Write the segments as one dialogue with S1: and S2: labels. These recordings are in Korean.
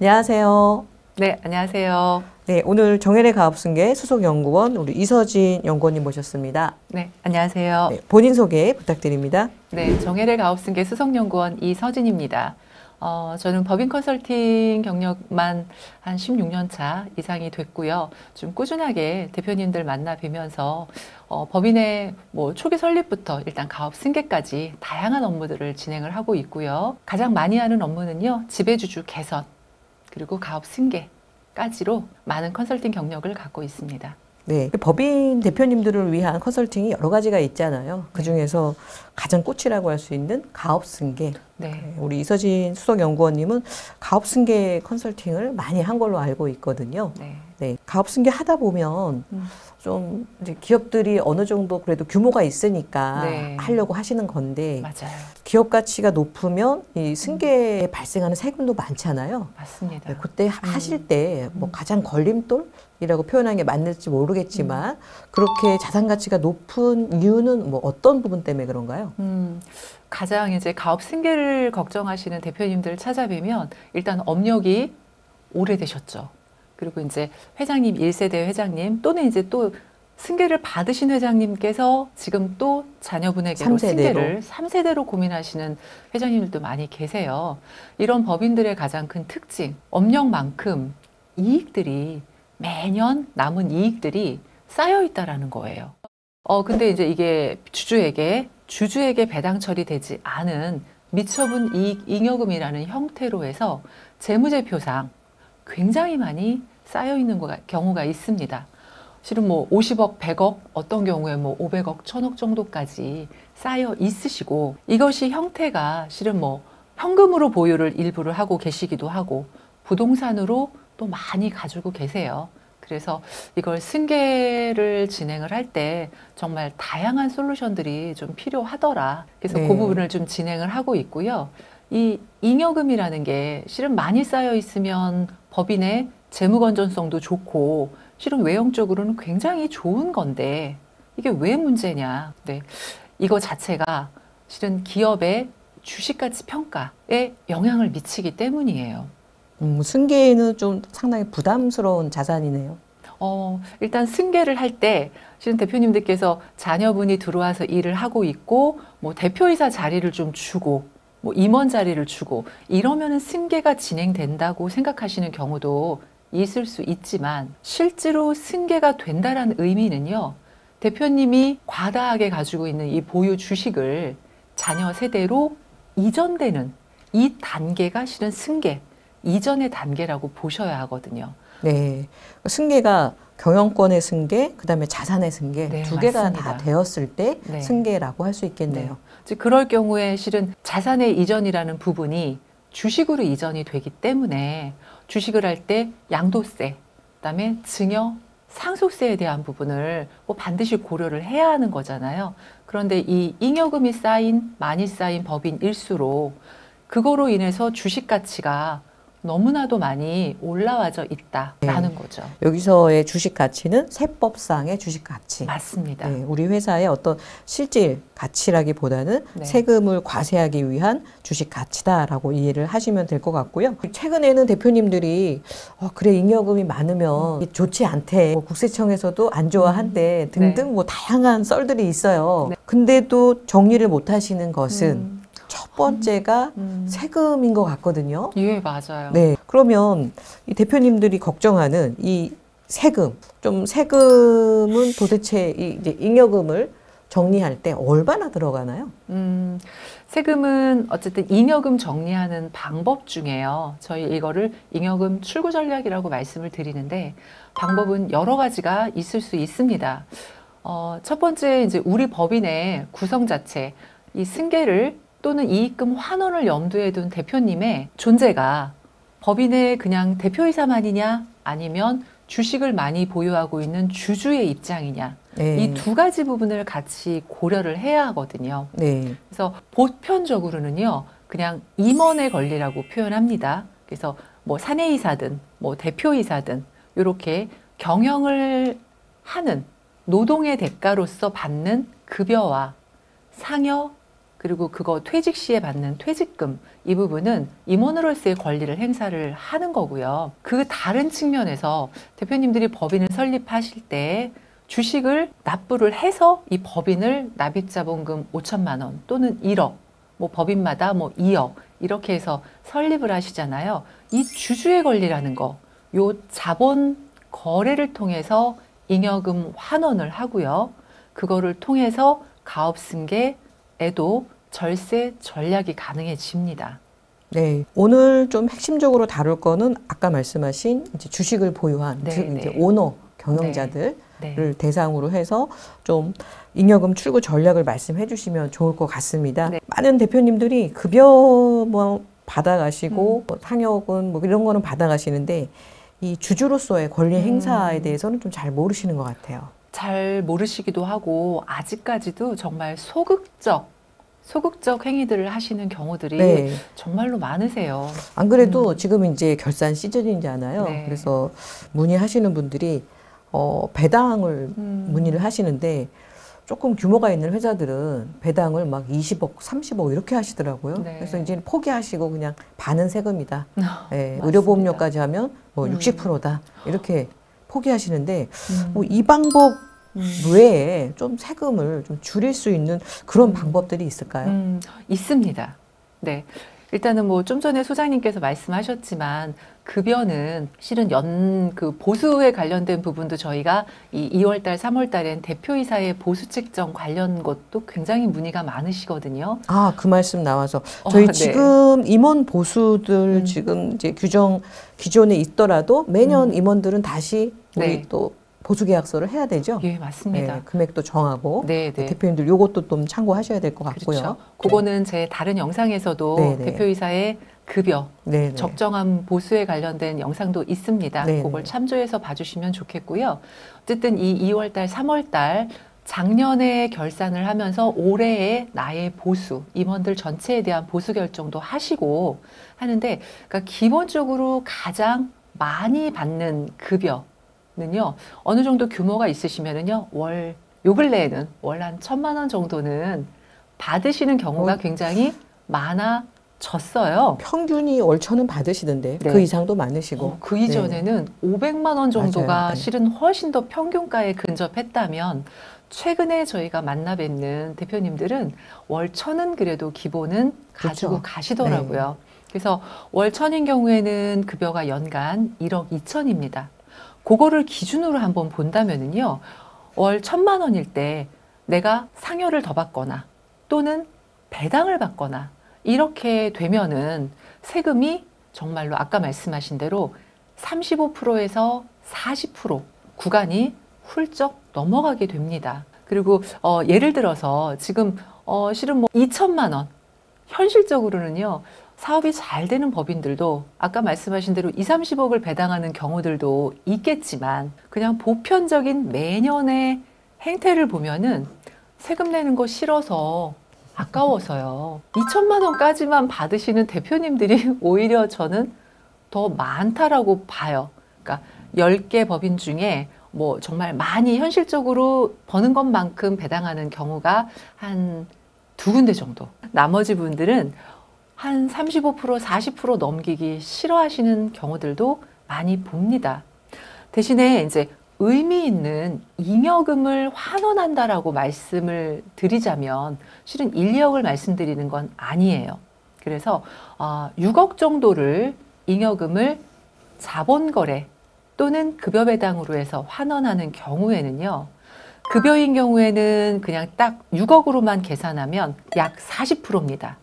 S1: 안녕하세요.
S2: 네, 안녕하세요.
S1: 네, 오늘 정혜래 가업승계 수석연구원 우리 이서진 연구원님 모셨습니다.
S2: 네, 안녕하세요.
S1: 네, 본인 소개 부탁드립니다.
S2: 네, 정혜래 가업승계 수석연구원 이서진입니다. 저는 법인 컨설팅 경력만 한 16년 차 이상이 됐고요. 좀 꾸준하게 대표님들 만나 뵈면서 법인의 초기 설립부터 일단 가업 승계까지 다양한 업무들을 진행을 하고 있고요. 가장 많이 하는 업무는요, 지배주주 개선 그리고 가업 승계까지로 많은 컨설팅 경력을 갖고 있습니다.
S1: 네, 법인 대표님들을 위한 컨설팅이 여러 가지가 있잖아요. 그 중에서 가장 꽃이라고 할 수 있는 가업승계.
S2: 네.
S1: 우리 이서진 수석연구원님은 가업승계 컨설팅을 많이 한 걸로 알고 있거든요.
S2: 네.
S1: 네, 가업승계 하다 보면 좀 이제 기업들이 어느 정도 그래도 규모가 있으니까
S2: 네.
S1: 하려고 하시는 건데
S2: 맞아요.
S1: 기업 가치가 높으면 이 승계에 발생하는 세금도 많잖아요.
S2: 맞습니다.
S1: 네, 그때 하실 때 뭐 가장 걸림돌이라고 표현하는 게 맞는지 모르겠지만 그렇게 자산 가치가 높은 이유는 뭐 어떤 부분 때문에 그런가요?
S2: 가장 이제 가업 승계를 걱정하시는 대표님들 찾아뵈면 일단 업력이 오래되셨죠. 그리고 이제 회장님, 1세대 회장님 또는 이제 또 승계를 받으신 회장님께서 지금 또 자녀분에게로
S1: 3세대로.
S2: 승계를 3세대로 고민하시는 회장님들도 많이 계세요. 이런 법인들의 가장 큰 특징, 업력만큼 이익들이 매년 남은 이익들이 쌓여 있다라는 거예요. 근데 이제 이게 주주에게 배당 처리되지 않은 미처분 이익 잉여금이라는 형태로 해서 재무제표상 굉장히 많이 쌓여 있는 경우가 있습니다. 실은 50억, 100억, 어떤 경우에 500억, 1000억 정도까지 쌓여 있으시고 이것이 형태가 실은 현금으로 보유를 일부를 하고 계시기도 하고 부동산으로 또 많이 가지고 계세요. 그래서 이걸 승계를 진행을 할 때 정말 다양한 솔루션들이 좀 필요하더라. 그래서
S1: 네.
S2: 그 부분을 좀 진행을 하고 있고요. 이 잉여금이라는 게 실은 많이 쌓여 있으면 법인의 재무 건전성도 좋고 실은 외형적으로는 굉장히 좋은 건데 이게 왜 문제냐. 네. 이거 자체가 실은 기업의 주식가치 평가에 영향을 미치기 때문이에요.
S1: 승계는 좀 상당히 부담스러운 자산이네요.
S2: 일단 승계를 할 때 실은 대표님들께서 자녀분이 들어와서 일을 하고 있고 대표이사 자리를 좀 주고 임원 자리를 주고 이러면은 승계가 진행된다고 생각하시는 경우도 있을 수 있지만 실제로 승계가 된다라는 의미는요, 대표님이 과다하게 가지고 있는 이 보유 주식을 자녀 세대로 이전되는 이 단계가 실은 승계 이전의 단계라고 보셔야 하거든요.
S1: 네, 승계가 경영권의 승계, 그다음에 자산의 승계
S2: 네,
S1: 두 개가
S2: 맞습니다.
S1: 다 되었을 때
S2: 네.
S1: 승계라고 할 수 있겠네요.
S2: 즉 그럴 경우에 실은 자산의 이전이라는 부분이 주식으로 이전이 되기 때문에 주식을 할 때 양도세, 그다음에 증여, 상속세에 대한 부분을 반드시 고려를 해야 하는 거잖아요. 그런데 이 잉여금이 많이 쌓인 법인일수록 그거로 인해서 주식 가치가 너무나도 많이 올라와져 있다라는 거죠.
S1: 여기서의 주식 가치는 세법상의 주식 가치.
S2: 맞습니다.
S1: 네, 우리 회사의 어떤 실질 가치라기보다는
S2: 네.
S1: 세금을 과세하기 위한 주식 가치다라고 이해를 하시면 될 것 같고요. 최근에는 대표님들이 그래 잉여금이 많으면 좋지 않대. 국세청에서도 안 좋아한대 등등 다양한 썰들이 있어요.
S2: 네.
S1: 근데도 정리를 못 하시는 것은 첫 번째가 세금인 것 같거든요.
S2: 예, 맞아요.
S1: 네. 그러면 이 대표님들이 걱정하는 이 세금은 도대체 이제 잉여금을 정리할 때 얼마나 들어가나요?
S2: 세금은 어쨌든 잉여금 정리하는 방법 중에요. 저희 이거를 잉여금 출구 전략이라고 말씀을 드리는데 방법은 여러 가지가 있을 수 있습니다. 첫 번째 이제 우리 법인의 구성 자체, 이 승계를 또는 이익금 환원을 염두에 둔 대표님의 존재가 법인의 그냥 대표이사만이냐 아니면 주식을 많이 보유하고 있는 주주의 입장이냐
S1: 네.
S2: 이 두 가지 부분을 같이 고려를 해야 하거든요.
S1: 네.
S2: 그래서 보편적으로는요 그냥 임원의 권리라고 표현합니다. 그래서 사내이사든 대표이사든 이렇게 경영을 하는 노동의 대가로서 받는 급여와 상여 그리고 그거 퇴직 시에 받는 퇴직금, 이 부분은 임원으로서의 권리를 행사를 하는 거고요. 그 다른 측면에서 대표님들이 법인을 설립하실 때 주식을 납부를 해서 이 법인을 납입자본금 5천만 원 또는 1억, 뭐 법인마다 뭐 2억 이렇게 해서 설립을 하시잖아요. 이 주주의 권리라는 거, 요 자본 거래를 통해서 잉여금 환원을 하고요. 그거를 통해서 가업승계에도 절세 전략이 가능해집니다.
S1: 네, 오늘 좀 핵심적으로 다룰 거는 아까 말씀하신 이제 주식을 보유한
S2: 네,
S1: 즉
S2: 네.
S1: 이제 오너 경영자들을
S2: 네.
S1: 대상으로 해서 좀 잉여금 출구 전략을 말씀해 주시면 좋을 것 같습니다.
S2: 네.
S1: 많은 대표님들이 급여 뭐 받아가시고 뭐 상여금 뭐 이런 거는 받아가시는데 이 주주로서의 권리 행사에 대해서는 좀 잘 모르시는 것 같아요.
S2: 잘 모르시기도 하고 아직까지도 정말 소극적 행위들을 하시는 경우들이
S1: 네.
S2: 정말로 많으세요.
S1: 안 그래도 지금 이제 결산 시즌이잖아요.
S2: 네.
S1: 그래서 문의하시는 분들이 배당을 문의를 하시는데 조금 규모가 있는 회사들은 배당을 막 20억, 30억 이렇게 하시더라고요.
S2: 네.
S1: 그래서 이제 포기하시고 그냥 반은 세금이다. 네,
S2: 맞습니다.
S1: 의료보험료까지 하면 뭐 60%다. 이렇게 포기하시는데 뭐 이 방법 외에 좀 세금을 좀 줄일 수 있는 그런 방법들이 있을까요?
S2: 있습니다. 네. 일단은 뭐 좀 전에 소장님께서 말씀하셨지만 급여는 실은 그 보수에 관련된 부분도 저희가 이 2월달, 3월달엔 대표이사의 보수 책정 관련 것도 굉장히 문의가 많으시거든요.
S1: 아, 그 말씀 나와서 저희
S2: 네.
S1: 지금 임원 보수들 지금 이제 규정 기존에 있더라도 매년 임원들은 다시 우리
S2: 네.
S1: 또 보수 계약서를 해야 되죠.
S2: 예, 맞습니다.
S1: 네, 금액도 정하고
S2: 네, 네.
S1: 대표님들 요것도 좀 참고하셔야 될 것 같고요.
S2: 그렇죠. 그거는 제 다른 영상에서도
S1: 네, 네.
S2: 대표이사의 급여,
S1: 네, 네.
S2: 적정한 보수에 관련된 영상도 있습니다.
S1: 네,
S2: 그걸
S1: 네.
S2: 참조해서 봐주시면 좋겠고요. 어쨌든 이 2월달, 3월달 작년에 결산을 하면서 올해의 나의 보수, 임원들 전체에 대한 보수 결정도 하시고 하는데, 그러니까 기본적으로 가장 많이 받는 급여는요, 어느 정도 규모가 있으시면은요, 요 근래에는 월 한 1,000만 원 정도는 받으시는 경우가 굉장히 많아졌어요.
S1: 평균이 월천은 받으시던데
S2: 네.
S1: 그 이상도 많으시고
S2: 그 이전에는 500만 원 정도가
S1: 맞아요. 네.
S2: 실은 훨씬 더 평균가에 근접했다면 최근에 저희가 만나 뵙는 대표님들은 월 1,000은 그래도 기본은 가지고
S1: 그렇죠.
S2: 가시더라고요. 그래서 월 1,000인 경우에는 급여가 연간 1억 2천입니다. 그거를 기준으로 한번 본다면은요. 월 1,000만 원일 때 내가 상여를 더 받거나 또는 배당을 받거나 이렇게 되면은 세금이 정말로 아까 말씀하신 대로 35%에서 40% 구간이 훌쩍 넘어가게 됩니다. 그리고 예를 들어서 지금 실은 뭐 2천만 원 현실적으로는요. 사업이 잘 되는 법인들도 아까 말씀하신 대로 2, 30억을 배당하는 경우들도 있겠지만 그냥 보편적인 매년의 행태를 보면은 세금 내는 거 싫어서 아까워서요. 2천만 원까지만 받으시는 대표님들이 오히려 저는 더 많다라고 봐요. 그러니까 10개 법인 중에 뭐 정말 많이 현실적으로 버는 것만큼 배당하는 경우가 한 2군데 정도. 나머지 분들은 한 35%, 40% 넘기기 싫어하시는 경우들도 많이 봅니다. 대신에 이제 의미 있는 잉여금을 환원한다라고 말씀을 드리자면 실은 1, 2억을 말씀드리는 건 아니에요. 그래서 6억 정도를 잉여금을 자본거래 또는 급여배당으로 해서 환원하는 경우에는요. 급여인 경우에는 그냥 딱 6억으로만 계산하면 약 40%입니다.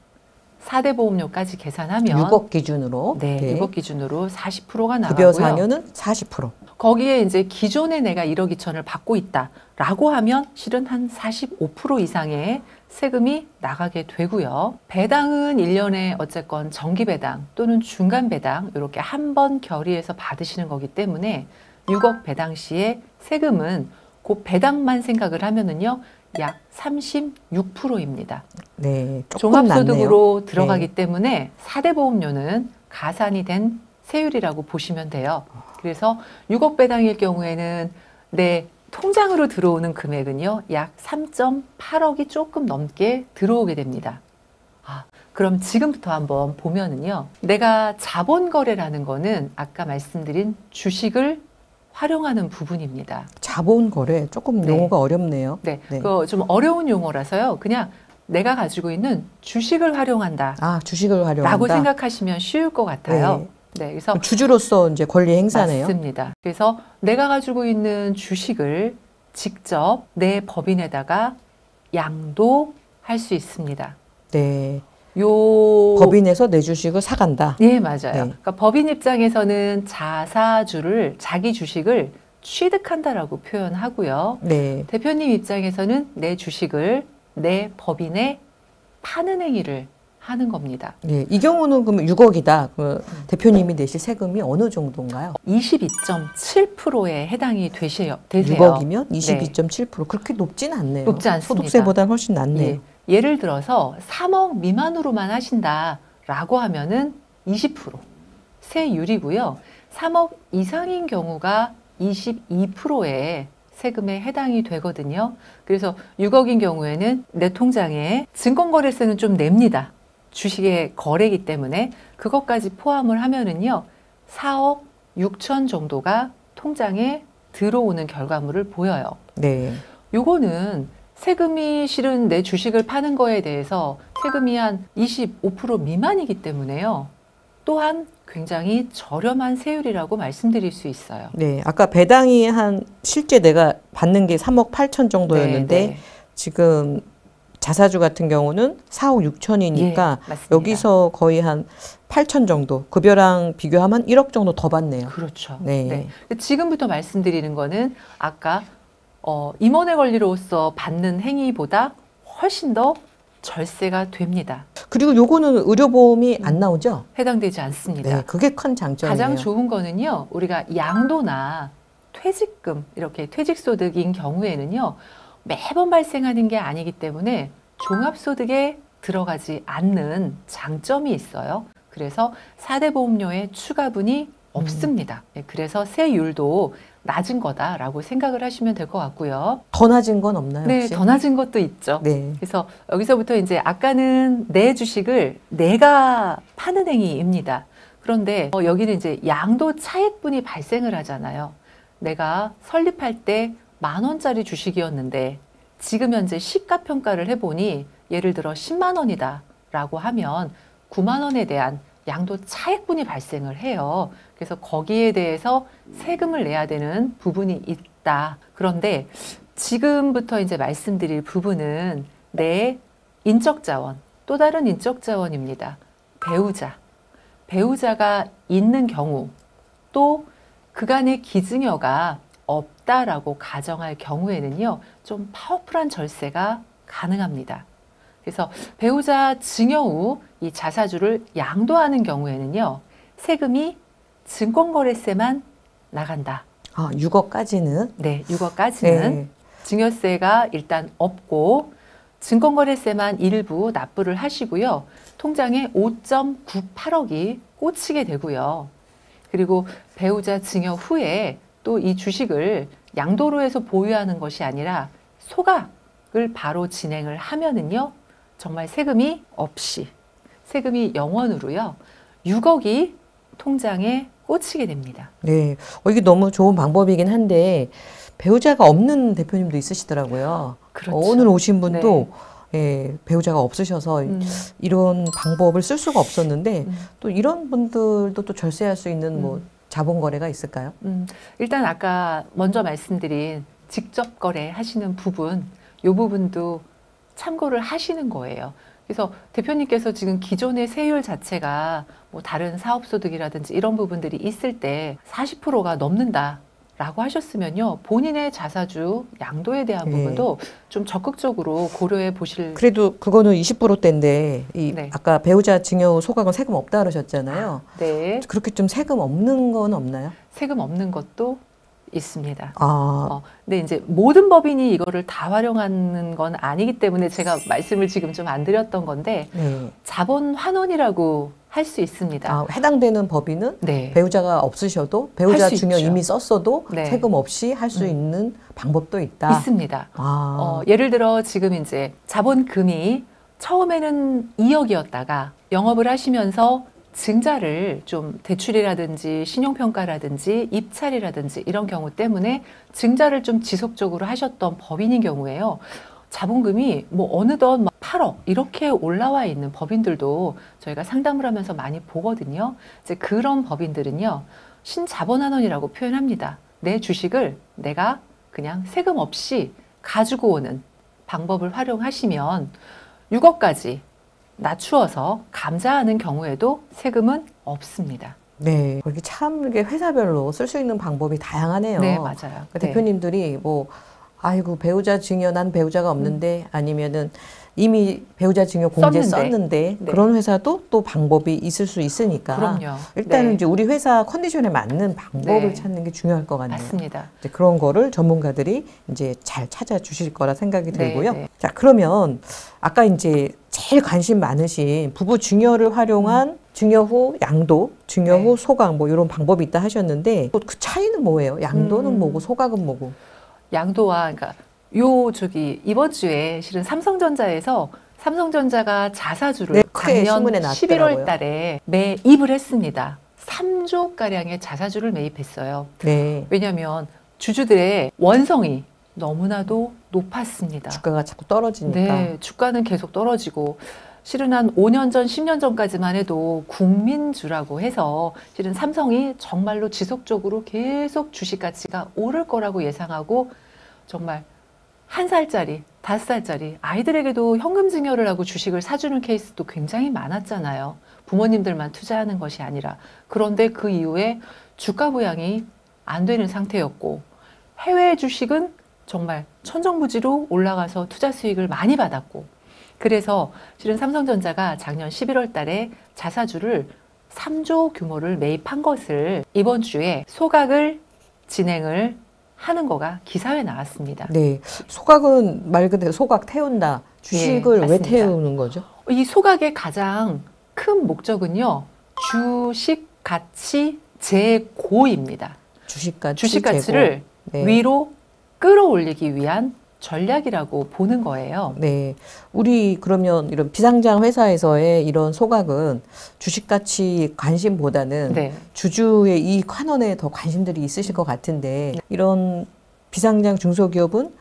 S2: 4대 보험료까지 계산하면
S1: 6억 기준으로
S2: 네, 6억 기준으로 40%가 나가고요.
S1: 급여 상여는 40%.
S2: 거기에 이제 기존에 내가 1억 2천을 받고 있다라고 하면 실은 한 45% 이상의 세금이 나가게 되고요. 배당은 1년에 어쨌건 정기 배당 또는 중간 배당 이렇게 한 번 결의해서 받으시는 거기 때문에 6억 배당 시에 세금은 그 배당만 생각을 하면은요. 약 36%입니다.
S1: 네, 조금
S2: 종합소득으로
S1: 낮네요.
S2: 들어가기
S1: 네.
S2: 때문에 4대 보험료는 가산이 된 세율이라고 보시면 돼요. 그래서 6억 배당일 경우에는 내 통장으로 들어오는 금액은요. 약 3.8억이 조금 넘게 들어오게 됩니다. 그럼 지금부터 한번 보면은요. 내가 자본 거래라는 거는 아까 말씀드린 주식을 활용하는 부분입니다.
S1: 자본 거래 조금
S2: 네.
S1: 용어가 어렵네요.
S2: 네,
S1: 네.
S2: 그거 좀 어려운 용어라서요. 그냥 내가 가지고 있는 주식을 활용한다.
S1: 아, 주식을 활용한다.
S2: 라고 생각하시면 쉬울 것 같아요. 네, 그래서
S1: 주주로서 이제 권리 행사네요.
S2: 맞습니다. 그래서 내가 가지고 있는 주식을 직접 내 법인에다가 양도할 수 있습니다.
S1: 네.
S2: 요
S1: 법인에서 내 주식을 사간다.
S2: 네, 맞아요.
S1: 네.
S2: 그러니까 법인 입장에서는 자사주를 자기 주식을 취득한다라고 표현하고요.
S1: 네.
S2: 대표님 입장에서는 내 주식을 내 법인에 파는 행위를 하는 겁니다.
S1: 네. 이 경우는 그럼 6억이다. 그 대표님이 내실 세금이 어느 정도인가요?
S2: 22.7%에 해당이 되세요.
S1: 6억이면 22.7%. 그렇게 높진 않네요.
S2: 높지 않습니다.
S1: 소득세보다는 훨씬 낮네요.
S2: 예를 들어서 3억 미만으로만 하신다라고 하면은 20% 세율이고요. 3억 이상인 경우가 22%의 세금에 해당이 되거든요. 그래서 6억인 경우에는 내 통장에 증권거래세는 좀 냅니다. 주식의 거래이기 때문에 그것까지 포함을 하면은요. 4억 6천 정도가 통장에 들어오는 결과물을 보여요.
S1: 네.
S2: 요거는 세금이 실은 내 주식을 파는 거에 대해서 세금이 한 25% 미만이기 때문에요. 또한 굉장히 저렴한 세율이라고 말씀드릴 수 있어요.
S1: 네. 아까 배당이 한 실제 내가 받는 게 3억 8천 정도였는데
S2: 네.
S1: 지금 자사주 같은 경우는 4억 6천이니까
S2: 맞습니다.
S1: 여기서 거의 한 8천 정도 급여랑 비교하면 1억 정도 더 받네요.
S2: 그렇죠.
S1: 네.
S2: 지금부터 말씀드리는 거는 아까 임원의 권리로서 받는 행위보다 훨씬 더 절세가 됩니다.
S1: 그리고 요거는 의료보험이 안 나오죠?
S2: 해당되지 않습니다.
S1: 네, 그게 큰 장점이에요.
S2: 가장 좋은 거는요. 우리가 양도나 퇴직금, 이렇게 퇴직소득인 경우에는요. 매번 발생하는 게 아니기 때문에 종합소득에 들어가지 않는 장점이 있어요. 그래서 4대 보험료의 추가분이 없습니다. 네, 그래서 세율도 낮은 거다라고 생각을 하시면 될 것 같고요.
S1: 더 낮은 건 없나요?
S2: 네,
S1: 혹시?
S2: 더 낮은 것도 있죠.
S1: 네.
S2: 그래서 여기서부터 이제 아까는 내 주식을 내가 파는 행위입니다. 그런데 여기는 이제 양도 차액분이 발생을 하잖아요. 내가 설립할 때 10,000원짜리 주식이었는데 지금 현재 시가평가를 해보니 예를 들어 10만 원이다 라고 하면 9만 원에 대한 양도 차액분이 발생을 해요. 그래서 거기에 대해서 세금을 내야 되는 부분이 있다. 그런데 지금부터 이제 말씀드릴 부분은 내 인적자원, 또 다른 인적자원입니다. 배우자가 있는 경우, 또 그간의 기증여가 없다라고 가정할 경우에는요, 좀 파워풀한 절세가 가능합니다. 그래서 배우자 증여 후 이 자사주를 양도하는 경우에는요, 세금이 증권거래세만 나간다.
S1: 아, 6억까지는?
S2: 네, 6억까지는
S1: 네.
S2: 증여세가 일단 없고 증권거래세만 일부 납부를 하시고요. 통장에 5.98억이 꽂히게 되고요. 그리고 배우자 증여 후에 또 이 주식을 양도로 해서 보유하는 것이 아니라 소각을 바로 진행을 하면은요. 정말 세금이 없이 세금이 0원으로요. 6억이 통장에 꽂히게 됩니다.
S1: 네. 이게 너무 좋은 방법이긴 한데 배우자가 없는 대표님도 있으시더라고요.
S2: 그렇죠.
S1: 오늘 오신 분도 예, 배우자가 없으셔서 이런 방법을 쓸 수가 없었는데 또 이런 분들도 또 절세할 수 있는 뭐 자본 거래가 있을까요?
S2: 일단 아까 먼저 말씀드린 직접 거래 하시는 부분, 이 부분도 참고를 하시는 거예요. 그래서 대표님께서 지금 기존의 세율 자체가 뭐 다른 사업소득이라든지 이런 부분들이 있을 때 40%가 넘는다라고 하셨으면요. 본인의 자사주 양도에 대한 부분도 좀 적극적으로 고려해 보실.
S1: 그래도 그거는 20%대인데
S2: 네.
S1: 아까 배우자 증여 소각은 세금 없다 그러셨잖아요.
S2: 네.
S1: 그렇게 좀 세금 없는 건 없나요?
S2: 세금 없는 것도 있습니다.
S1: 아,
S2: 근데 이제 모든 법인이 이거를 다 활용하는 건 아니기 때문에 제가 말씀을 지금 좀 안 드렸던 건데
S1: 네.
S2: 자본 환원이라고 할 수 있습니다.
S1: 아, 해당되는 법인은
S2: 네.
S1: 배우자가 없으셔도 배우자
S2: 할수
S1: 증여
S2: 있죠.
S1: 이미 썼어도
S2: 네.
S1: 세금 없이 할 수 있는 방법도 있다.
S2: 있습니다.
S1: 아,
S2: 예를 들어 지금 이제 자본금이 처음에는 2억이었다가 영업을 하시면서 증자를 좀 대출이라든지 신용평가라든지 입찰이라든지 이런 경우 때문에 증자를 좀 지속적으로 하셨던 법인인 경우에요. 자본금이 뭐 어느덧 막 8억 이렇게 올라와 있는 법인들도 저희가 상담을 하면서 많이 보거든요. 이제 그런 법인들은요, 신자본환원이라고 표현합니다. 내 주식을 내가 그냥 세금 없이 가지고 오는 방법을 활용하시면 6억까지 낮추어서 감자하는 경우에도 세금은 없습니다.
S1: 네, 그렇게 참 이게 회사별로 쓸 수 있는 방법이 다양하네요.
S2: 네, 맞아요.
S1: 그 대표님들이 뭐 아이고 배우자 증여 난 배우자가 없는데 아니면은 이미 배우자 증여 공제 썼는데
S2: 네.
S1: 그런 회사도 또 방법이 있을 수 있으니까
S2: 그럼요.
S1: 일단은
S2: 네.
S1: 이제 우리 회사 컨디션에 맞는 방법을
S2: 네.
S1: 찾는 게 중요할 것 같네요.
S2: 맞습니다.
S1: 이제 그런 거를 전문가들이 이제 잘 찾아주실 거라 생각이
S2: 네,
S1: 들고요.
S2: 네.
S1: 자, 그러면 아까 이제 제일 관심 많으신 부부 증여를 활용한 증여 후 양도, 증여 후
S2: 네.
S1: 소각 뭐 이런 방법이 있다 하셨는데 또 그 차이는 뭐예요? 양도는 뭐고 소각은 뭐고?
S2: 양도와 그러니까 이번 주에 실은 삼성전자에서 삼성전자가 자사주를
S1: 네, 크게
S2: 작년
S1: 신문에
S2: 11월 달에 매입을 했습니다. 3조 가량의 자사주를 매입했어요.
S1: 네.
S2: 왜냐하면 주주들의 원성이 너무나도 높았습니다.
S1: 주가가 자꾸 떨어지니까.
S2: 네, 주가는 계속 떨어지고 실은 한 5년 전, 10년 전까지만 해도 국민주라고 해서 실은 삼성이 정말로 지속적으로 계속 주식 가치가 오를 거라고 예상하고 정말 1살짜리, 5살짜리 아이들에게도 현금 증여를 하고 주식을 사주는 케이스도 굉장히 많았잖아요. 부모님들만 투자하는 것이 아니라. 그런데 그 이후에 주가 부양이 안 되는 상태였고 해외 주식은 정말 천정부지로 올라가서 투자 수익을 많이 받았고 그래서 실은 삼성전자가 작년 11월 달에 자사주를 3조 규모를 매입한 것을 이번 주에 소각을 진행을 하는 거가 기사에 나왔습니다.
S1: 네. 소각은 말 그대로 소각 태운다. 주식을 왜
S2: 맞습니다.
S1: 태우는 거죠?
S2: 이 소각의 가장 큰 목적은요. 주식 가치 재고입니다.
S1: 주식 가치
S2: 주식 가치를
S1: 네.
S2: 위로 끌어올리기 위한 전략이라고 보는 거예요.
S1: 네. 우리 그러면 이런 비상장 회사에서의 이런 소각은 주식 가치 관심보다는
S2: 네.
S1: 주주의 이익 환원에 더 관심들이 있으실 것 같은데 이런 비상장 중소기업은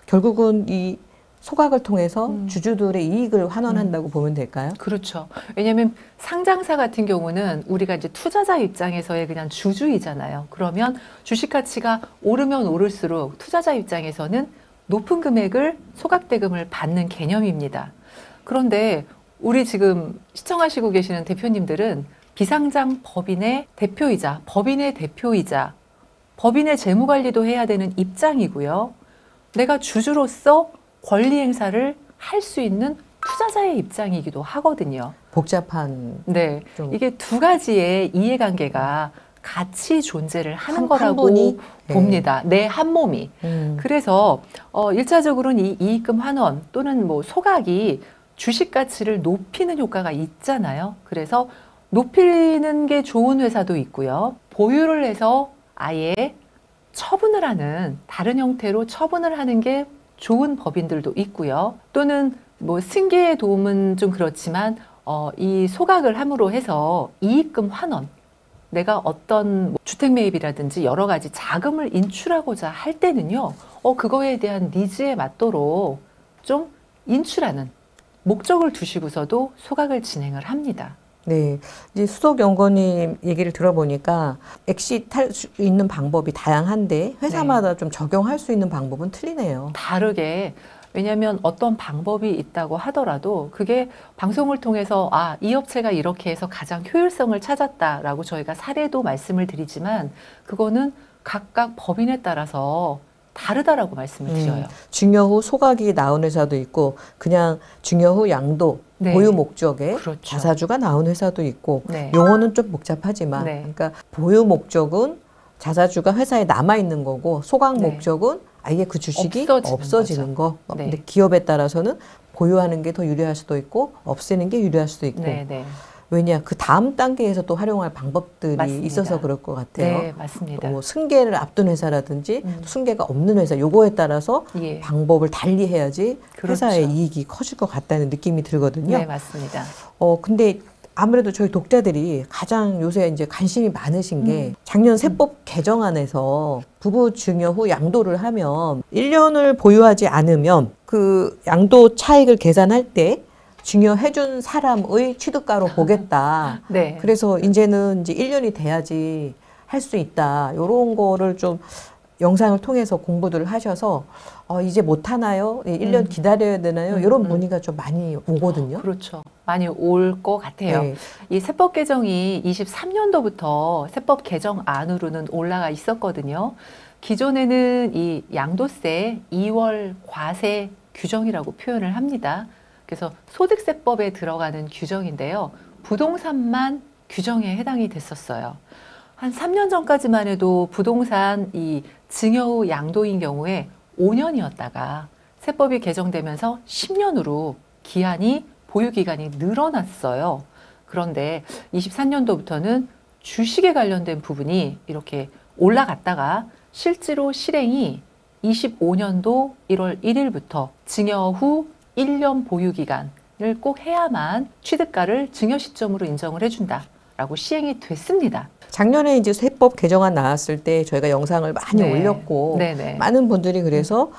S1: 결국은 이 소각을 통해서 주주들의 이익을 환원한다고 보면 될까요?
S2: 그렇죠. 왜냐하면 상장사 같은 경우는 우리가 이제 투자자 입장에서의 그냥 주주이잖아요. 그러면 주식 가치가 오르면 오를수록 투자자 입장에서는 높은 금액을 소각대금을 받는 개념입니다. 그런데 우리 지금 시청하시고 계시는 대표님들은 비상장 법인의 대표이자 법인의 재무관리도 해야 되는 입장이고요. 내가 주주로서 권리 행사를 할 수 있는 투자자의 입장이기도 하거든요.
S1: 복잡한.
S2: 네,
S1: 좀.
S2: 이게 두 가지의 이해관계가 같이 존재를 하는
S1: 한
S2: 거라고
S1: 분이?
S2: 봅니다. 내 한 몸이. 그래서 1차적으로는 이 이익금 환원 또는 뭐 소각이 주식 가치를 높이는 효과가 있잖아요. 그래서 높이는 게 좋은 회사도 있고요. 보유를 해서 아예 처분을 하는 다른 형태로 처분을 하는 게 좋은 법인들도 있고요. 또는 뭐 승계의 도움은 좀 그렇지만 이 소각을 함으로 해서 이익금 환원 내가 어떤 주택 매입이라든지 여러 가지 자금을 인출하고자 할 때는요. 그거에 대한 니즈에 맞도록 좀 인출하는 목적을 두시고서도 소각을 진행을 합니다.
S1: 네. 이제 수석연구원님 얘기를 들어보니까 엑시트할 수 있는 방법이 다양한데 회사마다 좀 적용할 수 있는 방법은 틀리네요.
S2: 다르게 왜냐하면 어떤 방법이 있다고 하더라도 그게 방송을 통해서 이 업체가 이렇게 해서 가장 효율성을 찾았다라고 저희가 사례도 말씀을 드리지만 그거는 각각 법인에 따라서 다르다라고 말씀을 드려요.
S1: 증여 후 소각이 나온 회사도 있고 그냥 증여 후 양도
S2: 네.
S1: 보유 목적에
S2: 그렇죠.
S1: 자사주가 나온 회사도 있고
S2: 네.
S1: 용어는 좀 복잡하지만
S2: 네.
S1: 그러니까 보유 목적은 자사주가 회사에 남아 있는 거고 소각
S2: 네.
S1: 목적은 아예 그 주식이 없어지는 거.
S2: 네.
S1: 근데 기업에 따라서는 보유하는 게 더 유리할 수도 있고 없애는 게 유리할 수도 있고.
S2: 네, 네.
S1: 왜냐 그 다음 단계에서 또 활용할 방법들이
S2: 맞습니다.
S1: 있어서 그럴 것 같아요.
S2: 네, 맞습니다.
S1: 뭐 승계를 앞둔 회사라든지 승계가 없는 회사 요거에 따라서
S2: 예.
S1: 방법을 달리 해야지
S2: 그렇죠.
S1: 회사의 이익이 커질 것 같다는 느낌이 들거든요.
S2: 네, 맞습니다.
S1: 근데 아무래도 저희 독자들이 가장 요새 이제 관심이 많으신 게 작년 세법 개정안에서 부부 증여 후 양도를 하면 1년을 보유하지 않으면 그 양도 차익을 계산할 때 증여해준 사람의 취득가로 보겠다.
S2: 네.
S1: 그래서 이제는 이제 1년이 돼야지 할 수 있다. 요런 거를 좀 영상을 통해서 공부들을 하셔서 이제 못 하나요? 1년 기다려야 되나요? 이런 문의가 좀 많이 오거든요.
S2: 그렇죠. 많이 올 것 같아요.
S1: 네.
S2: 이 세법 개정이 23년도부터 세법 개정안으로는 올라가 있었거든요. 기존에는 이 양도세 2월 과세 규정이라고 표현을 합니다. 그래서 소득세법에 들어가는 규정인데요. 부동산만 규정에 해당이 됐었어요. 한 3년 전까지만 해도 부동산 이 증여 후 양도인 경우에 5년이었다가 세법이 개정되면서 10년으로 기한이 보유기간이 늘어났어요. 그런데 23년도부터는 주식에 관련된 부분이 이렇게 올라갔다가 실제로 실행이 25년도 1월 1일부터 증여 후 1년 보유기간을 꼭 해야만 취득가를 증여 시점으로 인정을 해준다라고 시행이 됐습니다.
S1: 작년에 이제 세법 개정안 나왔을 때 저희가 영상을 많이
S2: 네.
S1: 올렸고
S2: 네네.
S1: 많은 분들이 그래서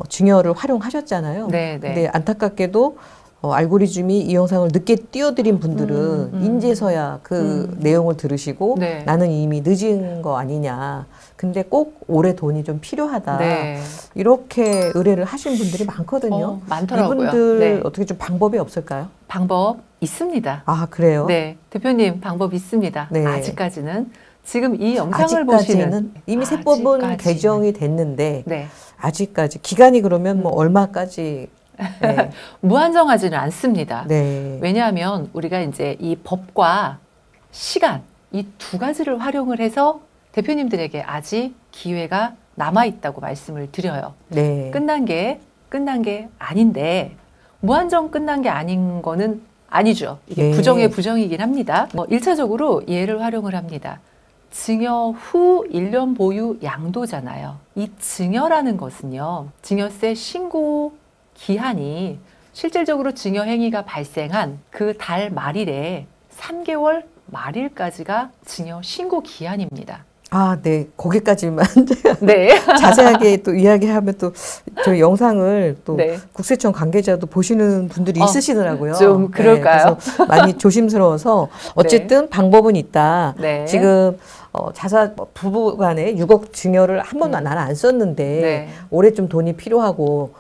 S1: 증여를 활용하셨잖아요.
S2: 네네.
S1: 근데 안타깝게도 알고리즘이 이 영상을 늦게 띄워드린 분들은 인제서야 그 내용을 들으시고
S2: 네.
S1: 나는 이미 늦은 거 아니냐. 근데 꼭 올해 돈이 좀 필요하다.
S2: 네.
S1: 이렇게 의뢰를 하신 분들이 많거든요.
S2: 많더라고요.
S1: 이분들
S2: 네.
S1: 어떻게 좀 방법이 없을까요?
S2: 방법 있습니다.
S1: 아, 그래요?
S2: 네, 대표님 방법 있습니다.
S1: 네.
S2: 아직까지는 지금 이 영상을
S1: 아직까지는
S2: 보시는
S1: 이미 세법은
S2: 아직까지는.
S1: 개정이 됐는데
S2: 네,
S1: 아직까지 기간이 그러면 뭐 얼마까지 네.
S2: 무한정하지는 않습니다.
S1: 네.
S2: 왜냐하면 우리가 이제 이 법과 시간 이 두 가지를 활용을 해서 대표님들에게 아직 기회가 남아 있다고 말씀을 드려요.
S1: 네.
S2: 끝난 게 아닌데 무한정 끝난 게 아닌 거는 아니죠. 이게
S1: 네.
S2: 부정의 부정이긴 합니다. 1차적으로 얘를 활용을 합니다. 증여 후 1년 보유 양도잖아요. 이 증여라는 것은요. 증여세 신고 기한이 실질적으로 증여 행위가 발생한 그 달 말일에 3개월 말일까지가 증여 신고 기한입니다.
S1: 아, 네. 거기까지만 제가
S2: 네.
S1: 자세하게 또 이야기하면 또 저희 영상을 또
S2: 네.
S1: 국세청 관계자도 보시는 분들이 있으시더라고요.
S2: 좀 그럴까요?
S1: 네, 그래서 많이 조심스러워서 어쨌든 방법은 있다.
S2: 네.
S1: 지금 자사 부부 간에 6억 증여를 한 번도 나는 안 썼는데
S2: 네.
S1: 올해 좀 돈이 필요하고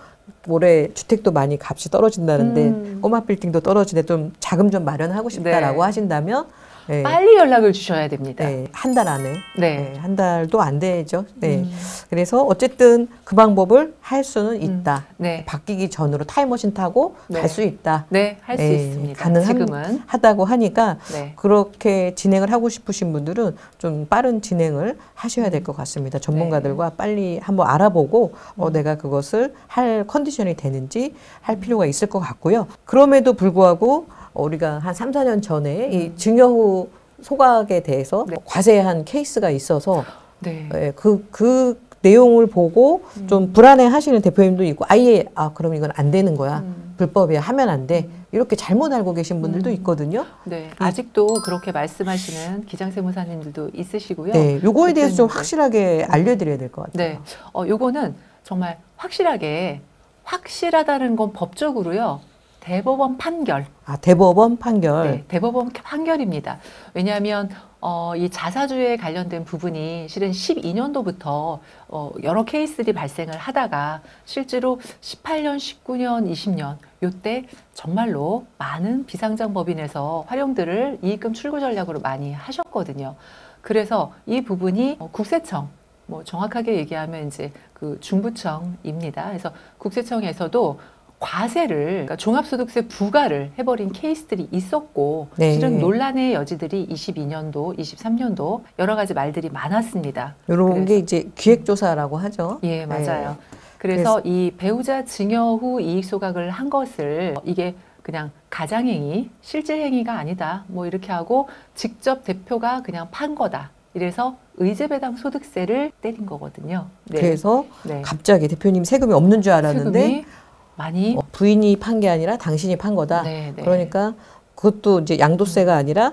S1: 올해 주택도 많이 값이 떨어진다는데 꼬마 빌딩도 떨어지는데 좀 자금 좀 마련하고 싶다라고
S2: 네.
S1: 하신다면 네.
S2: 빨리 연락을 주셔야 됩니다.
S1: 네, 한 달 안에.
S2: 네.
S1: 네, 한 달도 안 되죠. 네. 그래서 어쨌든 그 방법을 할 수는 있다.
S2: 네.
S1: 바뀌기 전으로 타임머신 타고
S2: 네.
S1: 갈 수 있다.
S2: 네, 할 수
S1: 네,
S2: 있습니다. 지금은.
S1: 하다고 하니까
S2: 네.
S1: 그렇게 진행을 하고 싶으신 분들은 좀 빠른 진행을 하셔야 될 것 같습니다. 전문가들과 빨리 한번 알아보고 내가 그것을 할 컨디션이 되는지 할 필요가 있을 것 같고요. 그럼에도 불구하고 우리가 한 3, 4년 전에 이 증여 후 소각에 대해서
S2: 네.
S1: 과세한 케이스가 있어서
S2: 네.
S1: 그 내용을 보고 좀 불안해 하시는 대표님도 있고 아예 그럼 이건 안 되는 거야. 불법이야. 하면 안 돼. 이렇게 잘못 알고 계신 분들도 있거든요.
S2: 네. 아직도 그렇게 말씀하시는 기장세무사님들도 있으시고요.
S1: 네. 요거에 대해서 좀
S2: 대표님들.
S1: 확실하게 알려드려야 될 것 같아요.
S2: 네. 요거는 정말 확실하다는 건 법적으로요. 대법원 판결.
S1: 대법원 판결.
S2: 네, 대법원 판결입니다. 왜냐하면 이 자사주에 관련된 부분이 실은 12년도부터 여러 케이스들이 발생을 하다가 실제로 18년, 19년, 20년 요때 정말로 많은 비상장 법인에서 활용들을 이익금 출구 전략으로 많이 하셨거든요. 그래서 이 부분이 국세청 정확하게 얘기하면 이제 그 중부청입니다. 그래서 국세청에서도 과세를 그러니까 종합소득세 부과를 해버린 케이스들이 있었고
S1: 네.
S2: 실은 논란의 여지들이 22년도, 23년도 여러 가지 말들이 많았습니다.
S1: 이런 게 이제 기획조사라고 하죠.
S2: 예, 맞아요.
S1: 네.
S2: 그래서 이 배우자 증여 후 이익 소각을 한 것을 이게 그냥 가장행위, 실질행위가 아니다. 뭐 이렇게 하고 직접 대표가 그냥 판 거다. 이래서 의제배당 소득세를 때린 거거든요. 네.
S1: 그래서
S2: 네.
S1: 갑자기 대표님 세금이 없는 줄 알았는데
S2: 세금이 많이
S1: 부인이 판 게 아니라 당신이 판 거다.
S2: 네, 네.
S1: 그러니까 그것도 이제 양도세가 아니라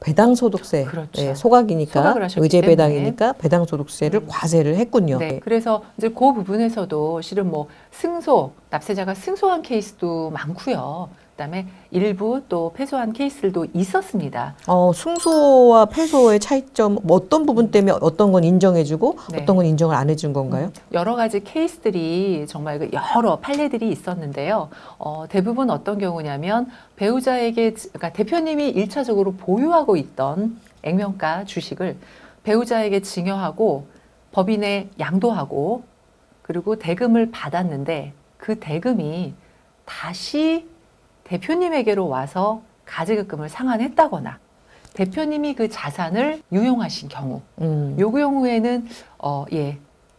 S1: 배당소득세,
S2: 그렇죠.
S1: 네, 소각이니까
S2: 소각을 하셨기
S1: 의제배당이니까 배당소득세를 과세를 했군요.
S2: 네, 그래서 이제 그 부분에서도 실은 뭐 승소, 납세자가 승소한 케이스도 많고요. 그다음에 일부 또 패소한 케이스들도 있었습니다.
S1: 승소와 패소의 차이점, 뭐 어떤 부분 때문에 어떤 건 인정해주고
S2: 네.
S1: 어떤 건 인정을 안 해준 건가요?
S2: 여러 가지 케이스들이 정말 그 여러 판례들이 있었는데요. 대부분 어떤 경우냐면 배우자에게, 그러니까 대표님이 일차적으로 보유하고 있던 액면가 주식을 배우자에게 증여하고 법인에 양도하고 그리고 대금을 받았는데 그 대금이 다시 대표님에게로 와서 가지급금을 상환했다거나 대표님이 그 자산을 유용하신 경우 요 경우에는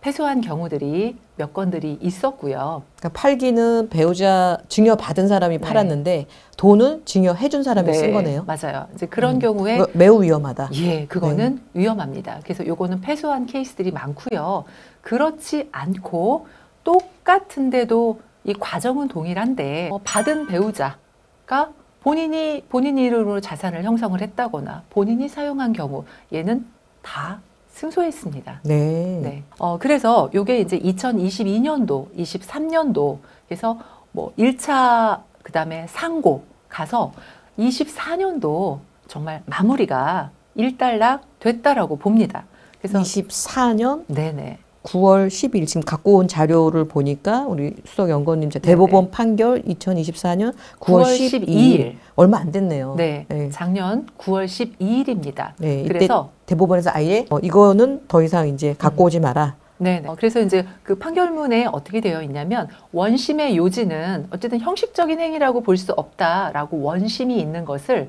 S2: 패소한 경우들이 몇 건들이 있었고요.
S1: 그러니까 팔기는 배우자 증여받은 사람이 팔았는데 돈은 증여해준 사람이 쓴 거네요.
S2: 맞아요. 이제 그런 경우에
S1: 매우 위험하다.
S2: 예, 그거는 위험합니다. 그래서 요거는 패소한 케이스들이 많고요. 그렇지 않고 똑같은데도 이 과정은 동일한데 받은 배우자가 본인 이름으로 자산을 형성을 했다거나 본인이 사용한 경우 얘는 다 승소했습니다.
S1: 네.
S2: 네. 그래서 요게 이제 2022년도, 23년도 그래서 뭐 1차 그다음에 상고 가서 24년도 정말 마무리가 일단락 됐다라고 봅니다. 그래서
S1: 24년
S2: 네네.
S1: 9월 10일 지금 갖고 온 자료를 보니까 우리 수석연구원님 대법원 판결 2024년 9월 12일 얼마 안 됐네요.
S2: 네, 작년 9월 12일입니다.
S1: 네,
S2: 그래서
S1: 대법원에서 아예 이거는 더 이상 이제 갖고 오지 마라.
S2: 네, 그래서 이제 그 판결문에 어떻게 되어 있냐면 원심의 요지는 어쨌든 형식적인 행위라고 볼 수 없다라고 원심이 있는 것을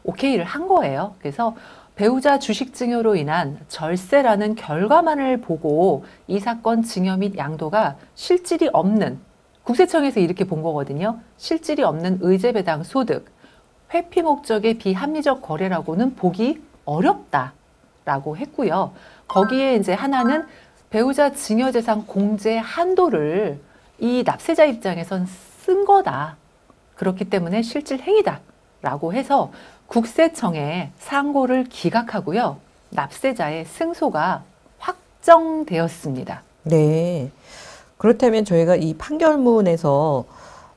S2: 오케이를 한 거예요. 그래서 배우자 주식 증여로 인한 절세라는 결과만을 보고 이 사건 증여 및 양도가 실질이 없는 국세청에서 이렇게 본 거거든요. 실질이 없는 의제배당 소득, 회피 목적의 비합리적 거래라고는 보기 어렵다라고 했고요. 거기에 이제 하나는 배우자 증여재산 공제 한도를 이 납세자 입장에선 쓴 거다. 그렇기 때문에 실질 행위다라고 해서 국세청에 상고를 기각하고요. 납세자의 승소가 확정되었습니다.
S1: 네. 그렇다면 저희가 이 판결문에서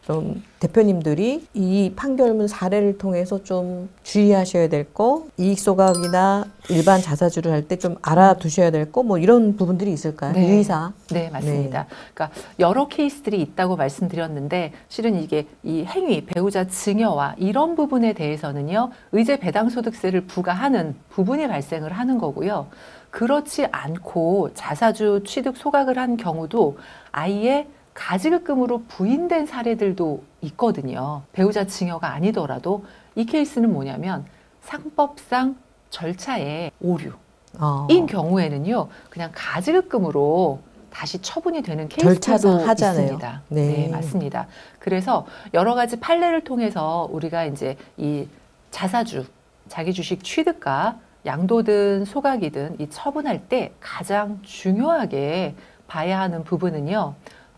S1: 좀 대표님들이 이 판결문 사례를 통해서 좀 주의하셔야 될 거, 이익 소각이나 일반 자사주를 할 때 좀 알아두셔야 될 거, 뭐 이런 부분들이 있을까요?
S2: 네.
S1: 유의사항.
S2: 네, 맞습니다. 그러니까 여러 케이스들이 있다고 말씀드렸는데 실은 이게 이 행위, 배우자 증여와 이런 부분에 대해서는요. 의제 배당 소득세를 부과하는 부분이 발생을 하는 거고요. 그렇지 않고 자사주 취득 소각을 한 경우도 아예 가지급금으로 부인된 사례들도 있거든요. 배우자 증여가 아니더라도 이 케이스는 뭐냐면 상법상 절차의 오류인 경우에는요. 그냥 가지급금으로 다시 처분이 되는 케이스도 있습니다.
S1: 네.
S2: 네, 맞습니다. 그래서 여러 가지 판례를 통해서 우리가 이제 이 자사주, 자기 주식 취득과 양도든 소각이든 이 처분할 때 가장 중요하게 봐야 하는 부분은요.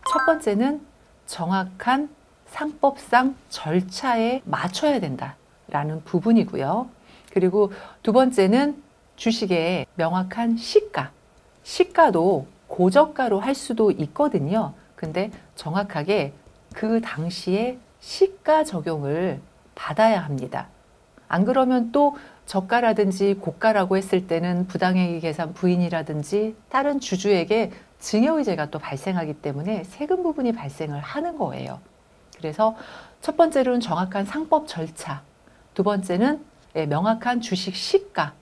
S2: 첫 번째는 정확한 상법상 절차에 맞춰야 된다라는 부분이고요. 그리고 두 번째는 주식의 명확한 시가. 시가도 고저가로 할 수도 있거든요. 근데 정확하게 그 당시에 시가 적용을 받아야 합니다. 안 그러면 또 저가라든지 고가라고 했을 때는 부당행위 계산 부인이라든지 다른 주주에게 증여의제가 또 발생하기 때문에 세금 부분이 발생을 하는 거예요. 그래서 첫 번째로는 정확한 상법 절차, 두 번째는 명확한 주식 시가,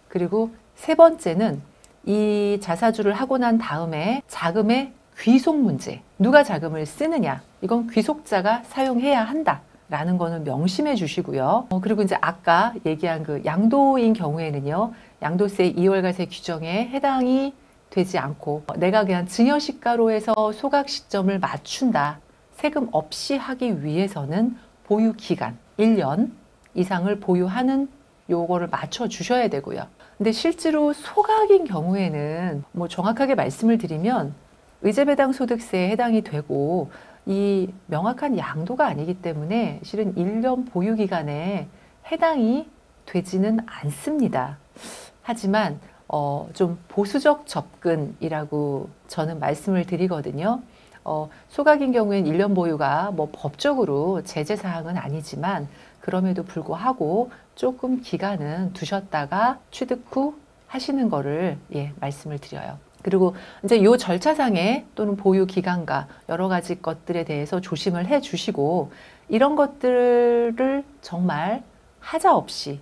S2: 그리고 세 번째는 이 자사주를 하고 난 다음에 자금의 귀속 문제, 누가 자금을 쓰느냐, 이건 귀속자가 사용해야 한다. 라는 거는 명심해 주시고요. 그리고 이제 아까 얘기한 그 양도인 경우에는요. 양도세 2월과세 규정에 해당이 되지 않고 내가 그냥 증여시가로 해서 소각 시점을 맞춘다. 세금 없이 하기 위해서는 보유 기간 1년 이상을 보유하는 요거를 맞춰 주셔야 되고요. 근데 실제로 소각인 경우에는 뭐 정확하게 말씀을 드리면 의제배당 소득세에 해당이 되고 이 명확한 양도가 아니기 때문에 실은 1년 보유 기간에 해당이 되지는 않습니다. 하지만 좀 보수적 접근이라고 저는 말씀을 드리거든요. 소각인 경우엔 1년 보유가 뭐 법적으로 제재 사항은 아니지만 그럼에도 불구하고 조금 기간은 두셨다가 취득 후 하시는 거를 말씀을 드려요. 그리고 이제 요 절차상에 또는 보유 기간과 여러 가지 것들에 대해서 조심을 해 주시고 이런 것들을 정말 하자 없이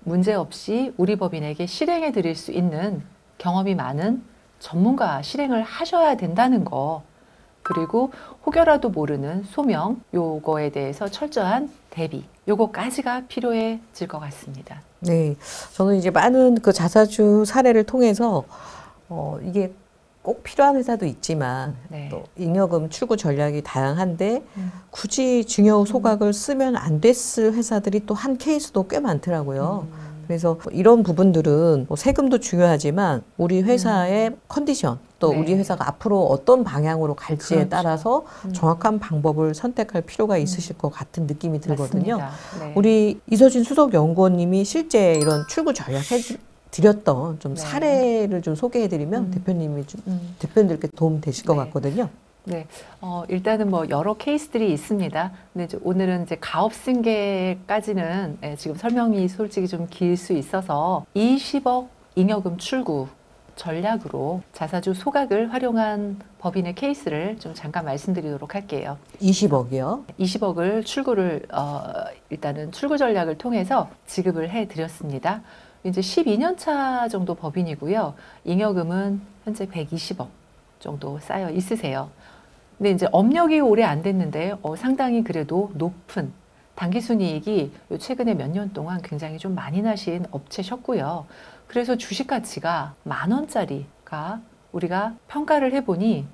S2: 문제 없이 우리 법인에게 실행해 드릴 수 있는 경험이 많은 전문가 실행을 하셔야 된다는 거, 그리고 혹여라도 모르는 소명 요거에 대해서 철저한 대비 요거까지가 필요해질 것 같습니다.
S1: 네, 저는 이제 많은 그 자사주 사례를 통해서 이게 꼭 필요한 회사도 있지만
S2: 네.
S1: 또 잉여금 출구 전략이 다양한데 굳이 증여 소각을 쓰면 안 됐을 회사들이 또 한 케이스도 꽤 많더라고요. 그래서 이런 부분들은 뭐 세금도 중요하지만 우리 회사의 컨디션 또
S2: 네.
S1: 우리 회사가 앞으로 어떤 방향으로 갈지에
S2: 그렇죠.
S1: 따라서 정확한 방법을 선택할 필요가 있으실 것 같은 느낌이 들거든요.
S2: 맞습니다. 네.
S1: 우리 이서진 수석연구원님이 실제 이런 출구 전략 드렸던 좀
S2: 네.
S1: 사례를 좀 소개해드리면 대표님이 좀 대표님들께 도움 되실 것
S2: 네.
S1: 같거든요.
S2: 네, 일단은 뭐 여러 케이스들이 있습니다. 근데 이제 오늘은 이제 가업 승계까지는 지금 설명이 솔직히 좀 길 수 있어서 20억 잉여금 출구 전략으로 자사주 소각을 활용한 법인의 케이스를 좀 잠깐 말씀드리도록 할게요.
S1: 20억이요.
S2: 20억을 출구를 일단은 출구 전략을 통해서 지급을 해드렸습니다. 이제 12년 차 정도 법인이고요. 잉여금은 현재 120억 정도 쌓여 있으세요. 근데 이제 업력이 오래 안 됐는데 상당히 그래도 높은 당기순이익이 최근에 몇 년 동안 굉장히 좀 많이 나신 업체셨고요. 그래서 주식 가치가 10,000원짜리가 우리가 평가를 해보니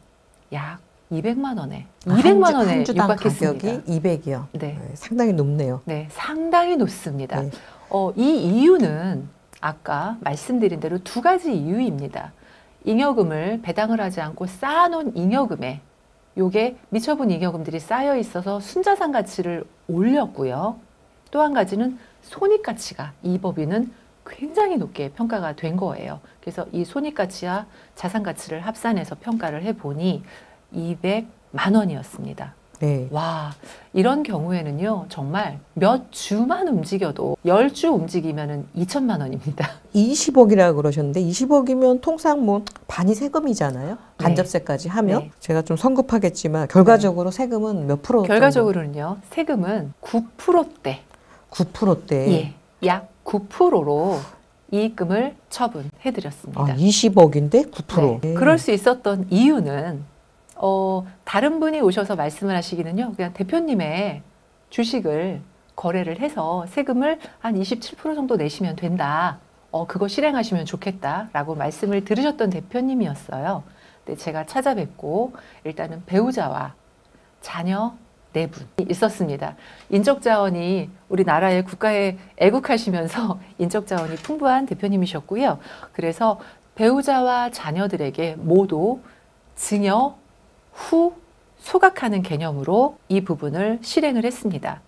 S2: 약 200만 원에 200만 원에
S1: 한 주당
S2: 육박했습니다.
S1: 가격이 200이요.
S2: 네.
S1: 상당히 높네요.
S2: 네, 상당히 높습니다.
S1: 네.
S2: 이 이유는 아까 말씀드린 대로 두 가지 이유입니다. 잉여금을 배당을 하지 않고 쌓아놓은 잉여금에 요게 미처분 잉여금들이 쌓여 있어서 순자산 가치를 올렸고요. 또 한 가지는 손익가치가 이 법인은 굉장히 높게 평가가 된 거예요. 그래서 이 손익가치와 자산가치를 합산해서 평가를 해보니 200만 원이었습니다.
S1: 네.
S2: 와, 이런 경우에는요, 정말 몇 주만 움직여도 10주 움직이면은 2천만 원입니다.
S1: 20억이라고 그러셨는데 20억이면 통상 뭐 반이 세금이잖아요. 간접세까지 하면
S2: 네.
S1: 제가 좀 성급하겠지만 결과적으로 세금은 몇 프로?
S2: 결과적으로는요, 세금은 9%대.
S1: 9%대.
S2: 예, 약 9%로 이익금을 처분해드렸습니다.
S1: 20억인데 9%.
S2: 네. 그럴 수 있었던 이유는 다른 분이 오셔서 말씀을 하시기는요, 그냥 대표님의 주식을 거래를 해서 세금을 한 27% 정도 내시면 된다. 그거 실행하시면 좋겠다라고 말씀을 들으셨던 대표님이었어요. 근데 제가 찾아뵙고 일단은 배우자와 자녀 4분이 있었습니다. 인적자원이 우리나라의 국가에 애국하시면서 인적자원이 풍부한 대표님이셨고요. 그래서 배우자와 자녀들에게 모두 증여 후 소각하는 개념으로 이 부분을 실행을 했습니다.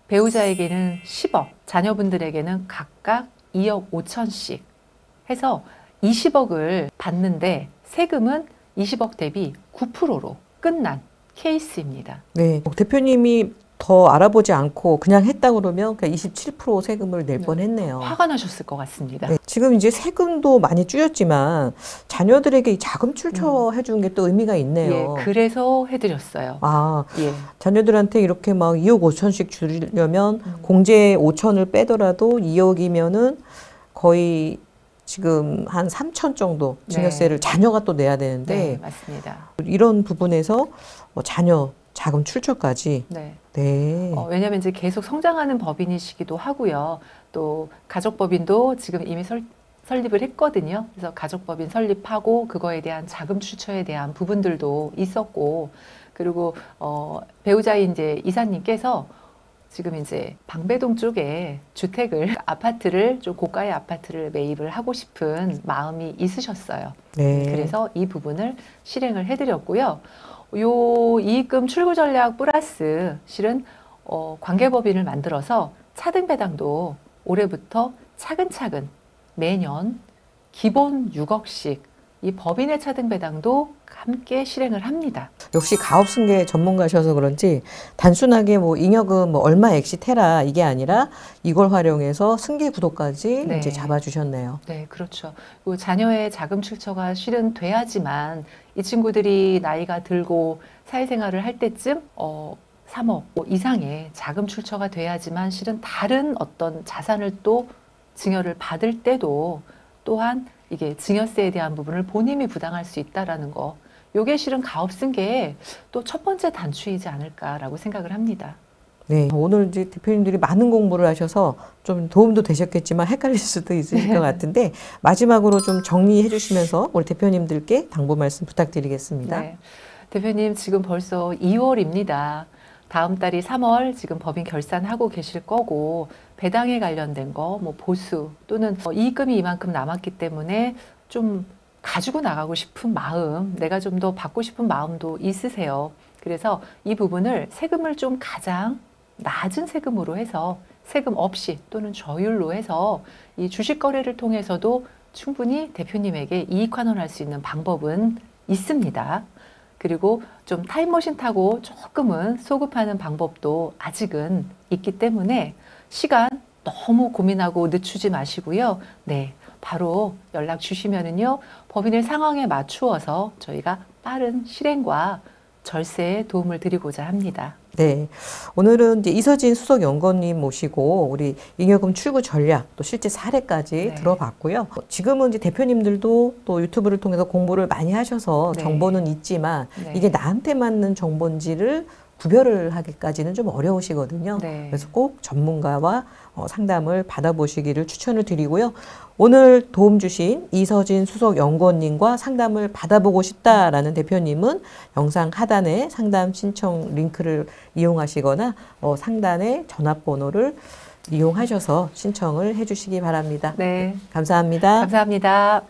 S2: 배우자에게는 10억, 자녀분들에게는 각각 2억 5천씩 해서 20억을 받는데 세금은 20억 대비 9%로 끝난 케이스입니다.
S1: 네. 대표님이 더 알아보지 않고 그냥 했다 그러면 27% 세금을 낼 뻔했네요.
S2: 화가 나셨을 것 같습니다.
S1: 네. 지금 이제 세금도 많이 줄였지만 자녀들에게 이 자금 출처해 주는 게 또 의미가 있네요.
S2: 예, 그래서 해드렸어요. 예.
S1: 자녀들한테 이렇게 막 2억 5천씩 주려면 공제 5천을 빼더라도 2억이면은 거의 지금 한 3천 정도 증여세를 자녀가 또 내야 되는데
S2: 네, 맞습니다.
S1: 이런 부분에서 자녀 자금 출처까지.
S2: 네.
S1: 네.
S2: 왜냐하면 이제 계속 성장하는 법인이시기도 하고요. 또 가족법인도 지금 이미 설립을 했거든요. 그래서 가족법인 설립하고 그거에 대한 자금 출처에 대한 부분들도 있었고, 그리고 배우자인 이제 이사님께서 지금 이제 방배동 쪽에 주택을, 아파트를, 좀 고가의 아파트를 매입을 하고 싶은 마음이 있으셨어요.
S1: 네.
S2: 그래서 이 부분을 실행을 해드렸고요. 요 이익금 출구 전략 플러스 실은 관계법인을 만들어서 차등 배당도 올해부터 차근차근 매년 기본 6억씩 이 법인의 차등 배당도 함께 실행을 합니다.
S1: 역시 가업승계 전문가셔서 그런지 단순하게 뭐 잉여금 뭐 얼마 엑시 테라 이게 아니라 이걸 활용해서 승계 구도까지
S2: 네.
S1: 이제 잡아주셨네요.
S2: 네, 그렇죠. 그 자녀의 자금 출처가 실은 돼야지만 이 친구들이 나이가 들고 사회생활을 할 때쯤 3억 이상의 자금 출처가 돼야지만 실은 다른 어떤 자산을 또 증여를 받을 때도 또한 이게 증여세에 대한 부분을 본인이 부담할 수 있다라는 거. 요게 실은 가업승계의 또 첫 번째 단추이지 않을까라고 생각을 합니다.
S1: 네, 오늘 이제 대표님들이 많은 공부를 하셔서 좀 도움도 되셨겠지만 헷갈릴 수도 있으실 것 같은데 마지막으로 좀 정리해 주시면서 우리 대표님들께 당부 말씀 부탁드리겠습니다.
S2: 네. 대표님 지금 벌써 2월입니다. 다음 달이 3월 지금 법인 결산하고 계실 거고 배당에 관련된 거, 뭐 보수 또는 이익금이 이만큼 남았기 때문에 좀 가지고 나가고 싶은 마음, 내가 좀 더 받고 싶은 마음도 있으세요. 그래서 이 부분을 세금을 좀 가장 낮은 세금으로 해서 세금 없이 또는 저율로 해서 이 주식 거래를 통해서도 충분히 대표님에게 이익 환원할 수 있는 방법은 있습니다. 그리고 좀 타임머신 타고 조금은 소급하는 방법도 아직은 있기 때문에 시간 너무 고민하고 늦추지 마시고요. 네, 바로 연락 주시면은요, 법인의 상황에 맞추어서 저희가 빠른 실행과 절세에 도움을 드리고자 합니다.
S1: 네, 오늘은 이제 이서진 수석연구원님 모시고 우리 잉여금 출구 전략 또 실제 사례까지
S2: 네.
S1: 들어봤고요. 지금은 이제 대표님들도 또 유튜브를 통해서 공부를 많이 하셔서
S2: 네.
S1: 정보는 있지만
S2: 네.
S1: 이게 나한테 맞는 정보인지를 구별을 하기까지는 좀 어려우시거든요.
S2: 네.
S1: 그래서 꼭 전문가와 상담을 받아보시기를 추천을 드리고요. 오늘 도움 주신 이서진 수석연구원님과 상담을 받아보고 싶다라는 대표님은 영상 하단에 상담 신청 링크를 이용하시거나 상단의 전화번호를 이용하셔서 신청을 해주시기 바랍니다.
S2: 네.
S1: 감사합니다.
S2: 감사합니다.